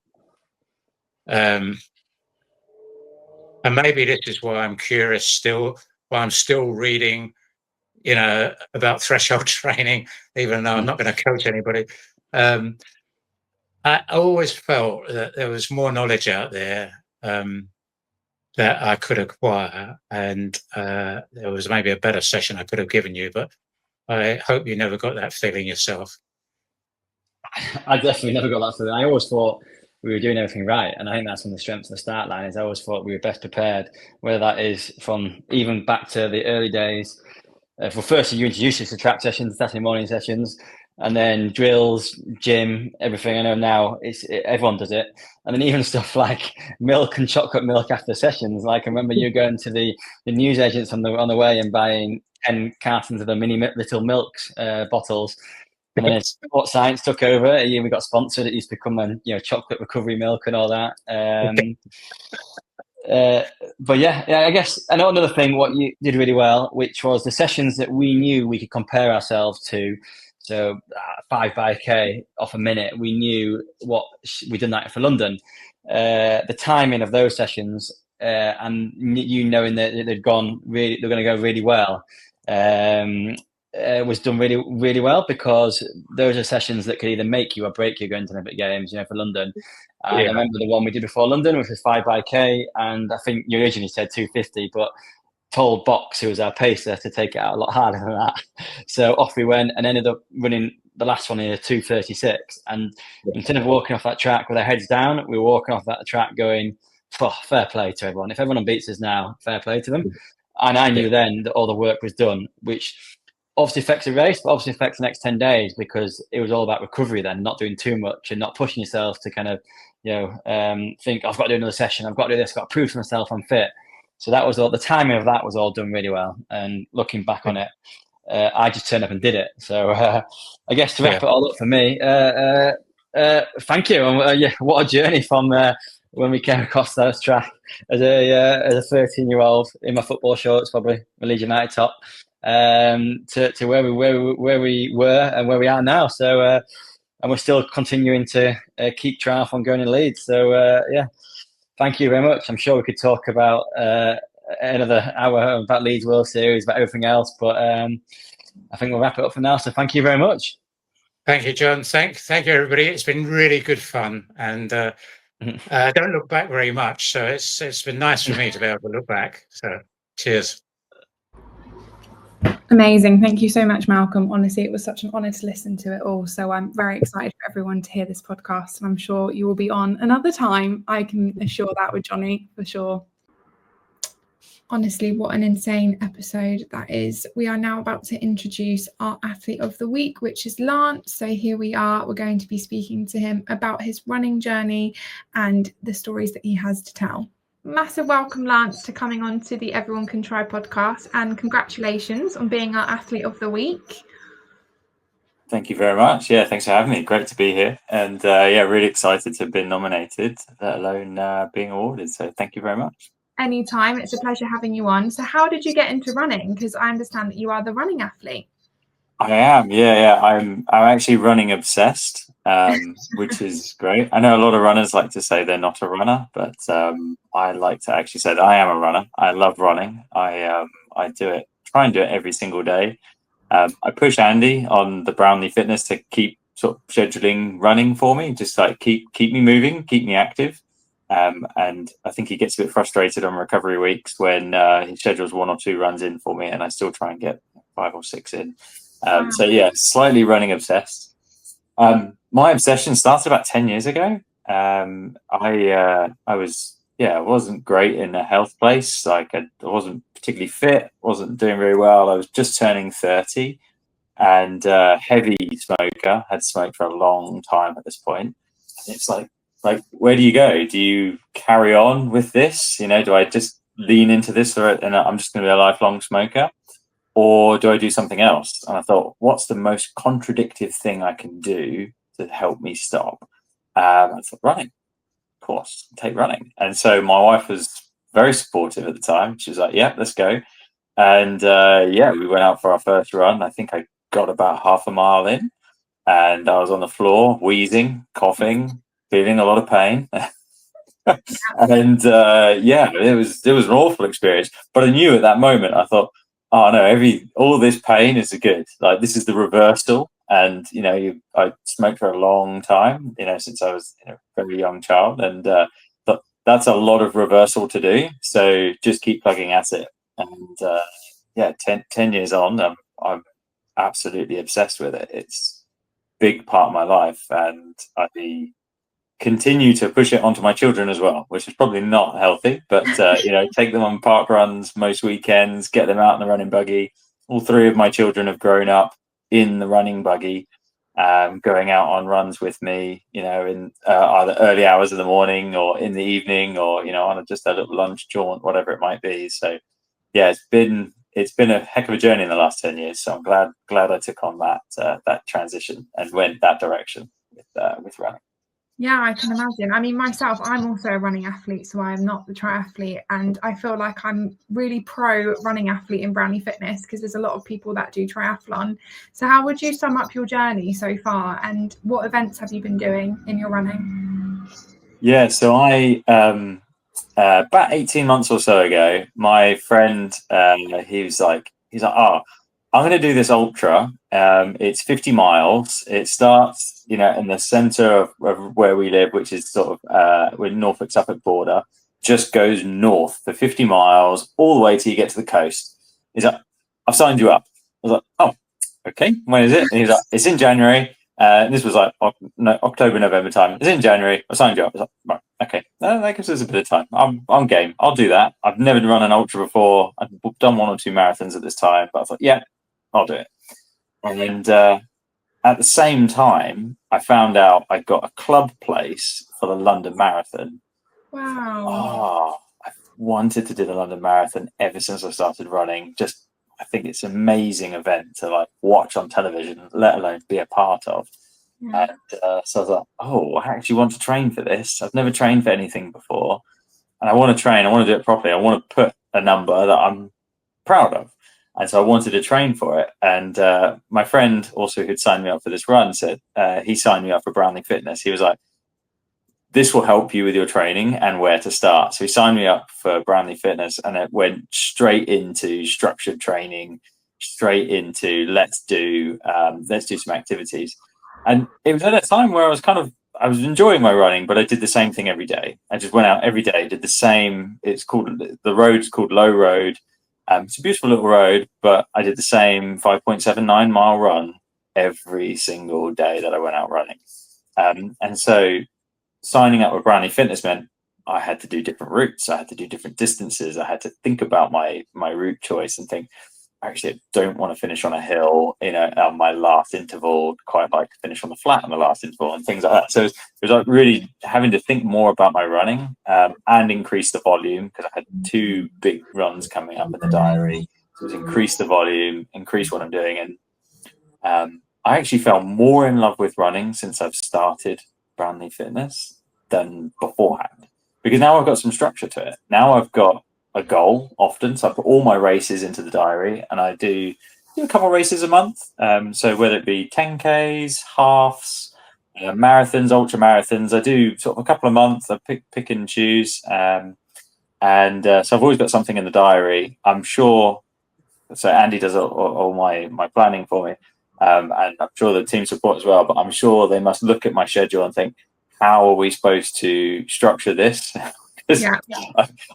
And maybe this is why I'm curious still, why I'm still reading, about threshold training, even though I'm not going to coach anybody. I always felt that there was more knowledge out there that I could acquire, and there was maybe a better session I could have given you, but I hope you never got that feeling yourself. I definitely never got that feeling. I always thought we were doing everything right, and I think that's one of the strengths of the start line is I always thought we were best prepared, whether that is from even back to the early days. Well, first you introduced us to track sessions, Saturday morning sessions, and then drills, gym, everything. I know now everyone does it, and then even stuff like milk and chocolate milk after sessions. Like I remember you going to the news agents on the way and buying 10 cartons of the little milks bottles. And then as Sports Science took over, we got sponsored. It used to become chocolate recovery milk and all that. But yeah, I guess another thing what you did really well, which was the sessions that we knew we could compare ourselves to. So 5x off a minute, we knew what we did that for London. The timing of those sessions and you knowing that they're going to go really well. Was done really, really well, because those are sessions that could either make you or break you going to Olympic Games, for London. And I remember the one we did before London, which was 5x, and I think you originally said 250, but told Box, who was our pacer, to take it out a lot harder than that. So off we went and ended up running the last one in a 236. And instead of walking off that track with our heads down, we were walking off that track going, fair play to everyone. If everyone beats us now, fair play to them. And I knew then that all the work was done, which obviously affects the race, but obviously affects the next 10 days, because it was all about recovery then, not doing too much and not pushing yourself to kind of, think, I've got to do another session, I've got to do this, I've got to prove to myself I'm fit. So that was all, the timing of that was all done really well. And looking back on it, I just turned up and did it. So I guess to wrap it all up for me, thank you. And, what a journey from when we came across those track as a 13-year-old in my football shorts, probably my Leeds United top, to where we were and where we are now. So and we're still continuing to keep triathlon going in Leeds. So thank you very much. I'm sure we could talk about another hour about Leeds World Series, about everything else, but I think we'll wrap it up for now. So thank you very much. Thank you, John. Thank you, everybody. It's been really good fun, and don't look back very much. So it's been nice for me to be able to look back. So cheers. Amazing. Thank you so much, Malcolm. Honestly, it was such an honour to listen to it all. So I'm very excited for everyone to hear this podcast, and I'm sure you will be on another time. I can assure that with Jonny, for sure. Honestly, what an insane episode that is. We are now about to introduce our athlete of the week, which is Lance. So here we are. We're going to be speaking to him about his running journey and the stories that he has to tell. Massive welcome, Lance, to coming on to the Everyone Can Try podcast, and congratulations on being our athlete of the week. Thank you very much. Yeah, thanks for having me. Great to be here. And really excited to have been nominated, let alone being awarded. So thank you very much. Anytime. It's a pleasure having you on. So how did you get into running? Because I understand that you are the running athlete. I am. Yeah. I'm actually running obsessed, which is great. I know a lot of runners like to say they're not a runner, but I like to actually say that I am a runner. I love running. I do it, try and do it every single day. I push Andy on the Brownlee Fitness to keep sort of scheduling running for me, just like keep me moving, keep me active. And I think he gets a bit frustrated on recovery weeks when he schedules 1 or 2 runs in for me, and I still try and get 5 or 6 in. So yeah, slightly running obsessed. My obsession started about 10 years ago. I wasn't great in a health place. Like I wasn't particularly fit, wasn't doing very well. I was just turning 30 and heavy smoker, had smoked for a long time at this point. And it's like, where do you go? Do you carry on with this? Do I just lean into this and I'm just going to be a lifelong smoker? Or do I do something else? And I thought, what's the most contradictive thing I can do to help me stop? I thought, running. Of course, take running. And so my wife was very supportive at the time. She was like, yeah, let's go. And we went out for our first run. I think I got about half a mile in and I was on the floor, wheezing, coughing, feeling a lot of pain. And it was an awful experience. But I knew at that moment, I thought, oh no, all this pain is good. Like this is the reversal. And I smoked for a long time, since I was a very young child, and but that's a lot of reversal to do. So just keep plugging at it. And 10 years on, I'm absolutely obsessed with it. It's a big part of my life, and I continue to push it onto my children as well, which is probably not healthy, but take them on park runs most weekends, get them out in the running buggy. All 3 of my children have grown up in the running buggy, going out on runs with me, you know, in either early hours of the morning or in the evening, or, you know, on just a little lunch jaunt, whatever it might be. So yeah, it's been a heck of a journey in the last 10 years. So I'm glad I took on that transition and went that direction with running. Yeah, I can imagine. I mean, myself, I'm also a running athlete, so I am not the triathlete. And I feel like I'm really pro running athlete in Brownlee Fitness, because there's a lot of people that do triathlon. So how would you sum up your journey so far, and what events have you been doing in your running? Yeah, so I about 18 months or so ago, my friend, he's like, oh, I'm going to do this ultra. It's 50 miles. It starts, you know, in the center of where we live, which is sort of with Norfolk Suffolk border, just goes north for 50 miles all the way till you get to the coast. He's like, I've signed you up. I was like, oh, okay. When is it? And he's like, it's in January. And this was like October, November time. It's in January. I signed you up. I was like, right, okay, that gives us a bit of time. I'm game. I'll do that. I've never run an ultra before. I've done 1 or 2 marathons at this time, but I thought, yeah, I'll do it. And at the same time, I found out I got a club place for the London Marathon. Wow. Oh, I've wanted to do the London Marathon ever since I started running. I think it's an amazing event to like watch on television, let alone be a part of. Yeah. And so I was like, oh, I actually want to train for this. I've never trained for anything before. And I want to train. I want to do it properly. I want to put a number that I'm proud of. And so I wanted to train for it. And my friend also who'd signed me up for this run said he signed me up for Brownlee Fitness. He was like, this will help you with your training and where to start. So he signed me up for Brownlee Fitness, and it went straight into structured training, straight into let's do some activities. And it was at a time where I was enjoying my running, but I did the same thing every day. I just went out every day, did the same. The road's called Low Road. It's a beautiful little road, but I did the same 5.79 mile run every single day that I went out running. And so signing up with Brownlee Fitness meant I had to do different routes. I had to do different distances. I had to think about my route choice and think, actually, I don't want to finish on a hill, you know, on my last interval. Quite like to finish on the flat on the last interval and things like that. So it was like really having to think more about my running and increase the volume, because I had 2 big runs coming up in the diary. So it was increase the volume, increase what I'm doing. And I actually fell more in love with running since I've started Brownlee Fitness than beforehand, because now I've got some structure to it. Now I've got a goal often, so I put all my races into the diary, and I do a couple of races a month. So whether it be 10Ks, halves, marathons, ultra marathons, I do sort of a couple a month. I pick and choose, and so I've always got something in the diary. I'm sure. So Andy does all my planning for me, and I'm sure the team support as well. But I'm sure they must look at my schedule and think, how are we supposed to structure this? Yeah.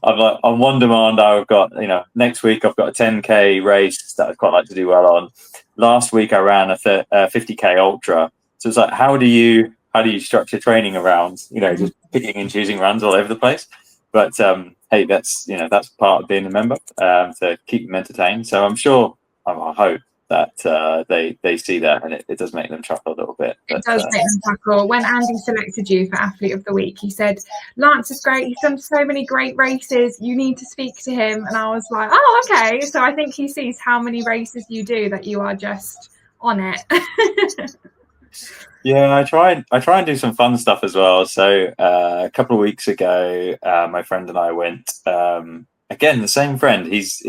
I'm like, on one demand, I've got, you know, next week I've got a 10K race that I'd quite like to do well on. Last week I ran a 50K ultra. So it's like, how do you structure training around, you know, just picking and choosing runs all over the place? But hey, that's part of being a member, to keep them entertained. So I'm sure, I hope that they see that, and it does make them chuckle a little bit. It does make them chuckle. When Andy selected you for Athlete of the Week, he said, Lance is great. He's done so many great races. You need to speak to him. And I was like, oh, okay. So I think he sees how many races you do, that you are just on it. Yeah, I try and do some fun stuff as well. So a couple of weeks ago, my friend and I went. Again, the same friend. He's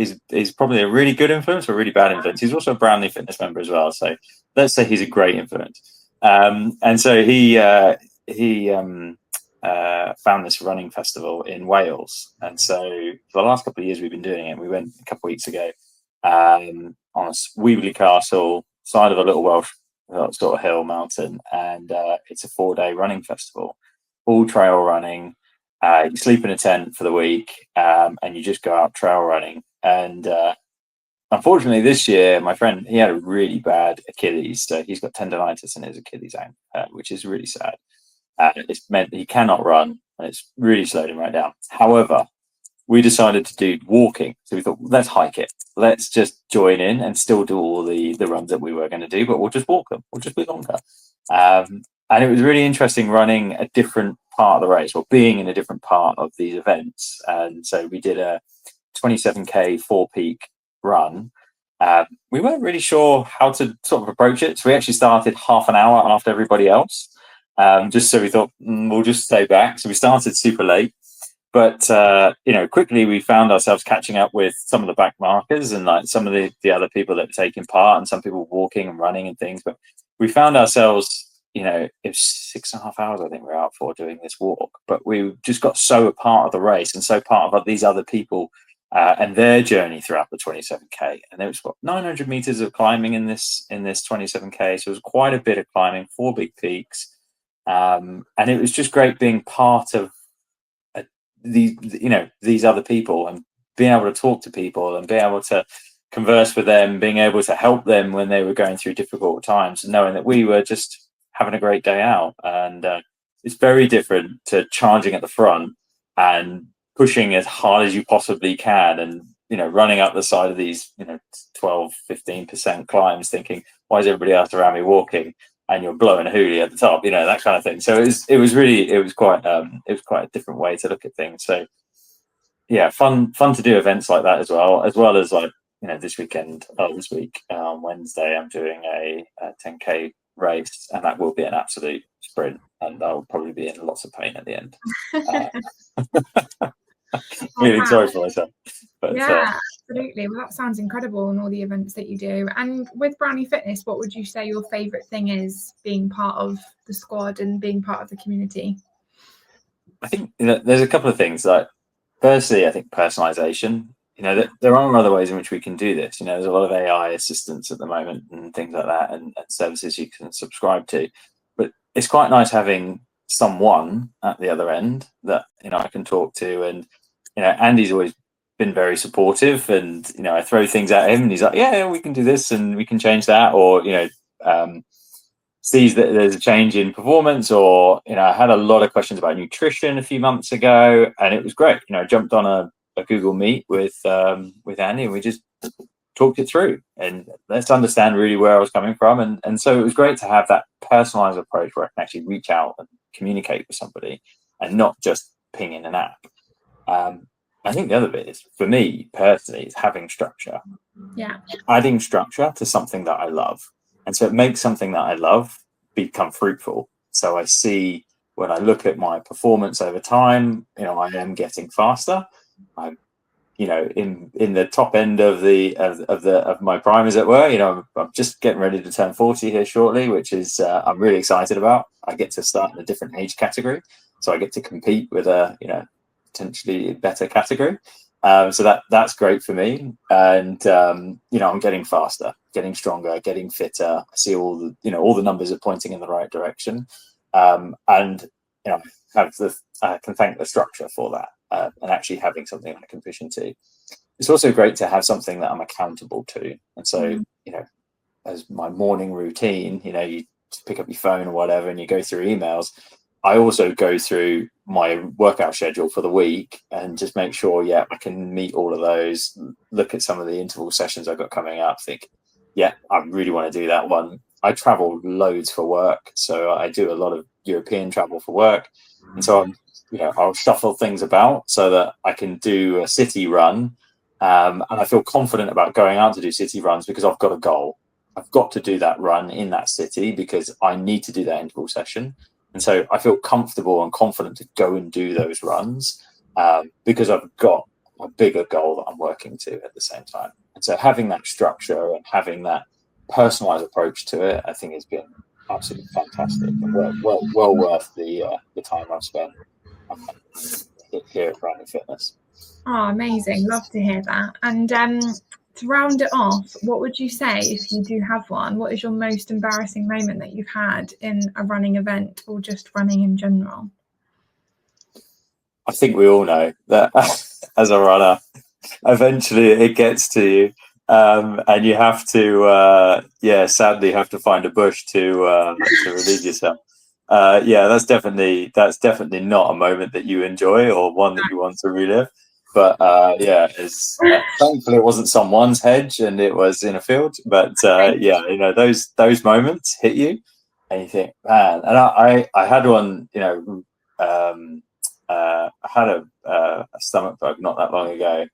probably a really good influence or a really bad influence. He's also a Brownlee Fitness member as well. So let's say he's a great influence. And so he found this running festival in Wales. And so for the last couple of years, we've been doing it. We went a couple of weeks ago on a Weebly Castle, side of a little Welsh sort of hill mountain, and it's a 4-day running festival, all trail running. You sleep in a tent for the week, and you just go out trail running. And unfortunately, this year, my friend, he had a really bad Achilles, so he's got tendonitis in his Achilles ankle, which is really sad. It's meant he cannot run, and it's really slowed him right down. However, we decided to do walking. So we thought, let's hike it. Let's just join in and still do all the runs that we were going to do, but we'll just walk them. We'll just be longer. And it was really interesting running a different part of the race, or being in a different part of these events. And so we did a 27K 4-peak run. We weren't really sure how to sort of approach it. So we actually started half an hour after everybody else. Just so we thought, we'll just stay back. So we started super late. But, quickly we found ourselves catching up with some of the back markers and like some of the other people that were taking part, and some people walking and running and things. But we found ourselves, it was 6.5 hours, I think we were out for doing this walk. But we just got so a part of the race and so part of these other people and their journey throughout the 27K. And there was 900 meters of climbing in this 27K. So it was quite a bit of climbing, 4 big peaks. And it was just great being part of these other people, and being able to talk to people and being able to converse with them, being able to help them when they were going through difficult times, and knowing that we were just having a great day out. And it's very different to charging at the front and pushing as hard as you possibly can, and running up the side of these 12-15% climbs thinking, why is everybody else around me walking, and you're blowing a hoolie at the top, that kind of thing. So it was quite a different way to look at things. So yeah, fun to do events like that as well as like this week on Wednesday I'm doing a 10K race, and that will be an absolute sprint, and I'll probably be in lots of pain at the end. Feeling sorry for myself. But, yeah, absolutely. Well, that sounds incredible, and all the events that you do. And with Brownlee Fitness, what would you say your favourite thing is, being part of the squad and being part of the community? I think there's a couple of things. Like, firstly, I think personalisation. There are other ways in which we can do this. There's a lot of AI assistants at the moment and things like that, and services you can subscribe to. But it's quite nice having someone at the other end that I can talk to. And Andy's always been very supportive, and I throw things at him and he's like, yeah, we can do this and we can change that, or sees that there's a change in performance, or I had a lot of questions about nutrition a few months ago, and it was great. I jumped on a Google Meet with Andy, and we just talked it through, and let's understand really where I was coming from. And so it was great to have that personalized approach where I can actually reach out and communicate with somebody and not just ping in an app. I think the other bit is, for me personally, is having structure. Yeah. Adding structure to something that I love. And so it makes something that I love become fruitful. So I see, when I look at my performance over time, I am getting faster. I'm, in the top end of my prime, as it were. I'm just getting ready to turn 40 here shortly, which is I'm really excited about. I get to start in a different age category, so I get to compete with a potentially better category. So that's great for me. And I'm getting faster, getting stronger, getting fitter. I see all the numbers are pointing in the right direction. And I can thank the structure for that, and actually having something I can push into. It's also great to have something that I'm accountable to. And so, as my morning routine, you pick up your phone or whatever and you go through emails. I also go through my workout schedule for the week and just make sure, I can meet all of those, look at some of the interval sessions I've got coming up, think, I really want to do that one. I travel loads for work, so I do a lot of European travel for work. And so I'll shuffle things about so that I can do a city run. And I feel confident about going out to do city runs because I've got a goal. I've got to do that run in that city because I need to do that interval session. And so I feel comfortable and confident to go and do those runs because I've got a bigger goal that I'm working to at the same time. And so having that structure and having that personalized approach to it, I think has been absolutely fantastic and well worth the time I've spent here at Brownlee Fitness. Oh, amazing. Love to hear that. And to round it off, what would you say, if you do have one, what is your most embarrassing moment that you've had in a running event or just running in general? I think we all know that as a runner, eventually it gets to you, and you have to, sadly, have to find a bush to relieve yourself. That's definitely not a moment that you enjoy or one that you want to relive. But yeah, it's thankfully it wasn't someone's hedge and it was in a field. But yeah, you know, those moments hit you, and you think, man. And I had one, you know, I had a stomach bug not that long ago,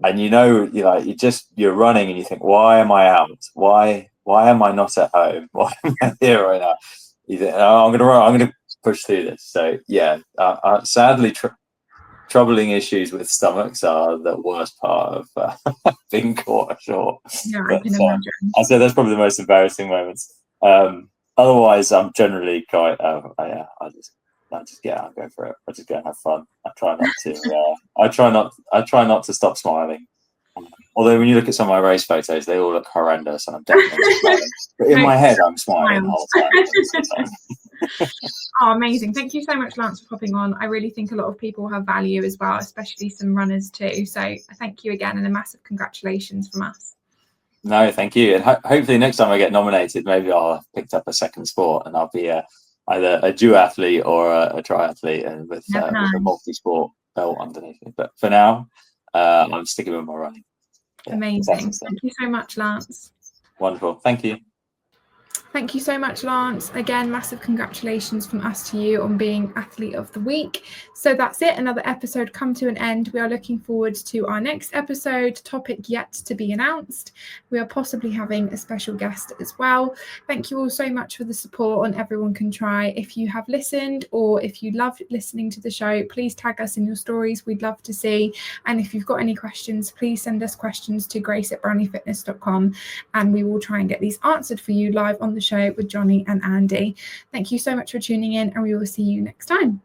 and you know, you're running and you think, why am I out? Why am I not at home? Why am I here right now? You think, oh, I'm gonna run. I'm gonna push through this. So yeah, sadly. Troubling issues with stomachs are the worst part of being caught ashore. Yeah, but, I can imagine. I'd say that's probably the most embarrassing moments. Otherwise, I'm generally quite. I just get out and go for it. I just go and have fun. I try not to. I try not to stop smiling. Although when you look at some of my race photos, they all look horrendous, and I'm definitely smiling. But in my head, I'm smiling the whole time. Oh, amazing. Thank you so much, Lance, for popping on. I really think a lot of people have value as well, especially some runners too. So thank you again, and a massive congratulations from us. No, thank you. And hopefully next time I get nominated, maybe I'll have picked up a second sport and I'll be either a duathlete or a triathlete, and with a multi-sport belt underneath me. But for now, I'm sticking with my running. Yeah, amazing. Thank you so much, Lance. Wonderful. Thank you. Thank you so much, Lance. Again, massive congratulations from us to you on being Athlete of the Week. So that's it. Another episode come to an end. We are looking forward to our next episode, topic yet to be announced. We are possibly having a special guest as well. Thank you all so much for the support on Everyone Can Try. If you have listened or if you loved listening to the show, please tag us in your stories. We'd love to see. And if you've got any questions, please send us questions to grace@brownleefitness.com, and we will try and get these answered for you live on the show with Jonny and Andy. Thank you so much for tuning in, and we will see you next time.